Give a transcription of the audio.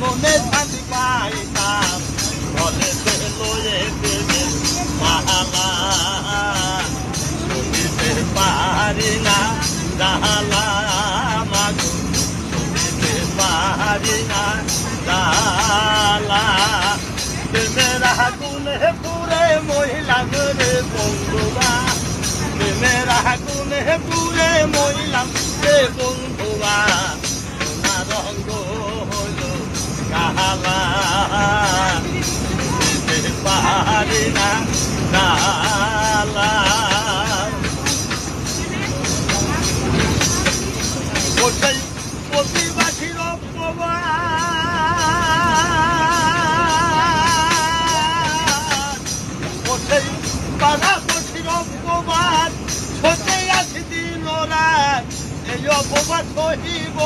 মনে শান্তি পাইতাম বলে লয়ে দেবে মালা শুনিতে পারি না জালা মাগো শুনিতে পারি না জালা প্রেমের আগুনে পুরে মহিলা রে বন্ধুরা প্রেমের আগুনে পুরে মহিলা রে বন্ধুরা সোনা রঙ্গ হল কালা শুনিতে পারি না জালা প্রতিবাসীর পাড়াপড়শির অপবাদ সতে আছে দিন রাত এই অপবাদ সহিব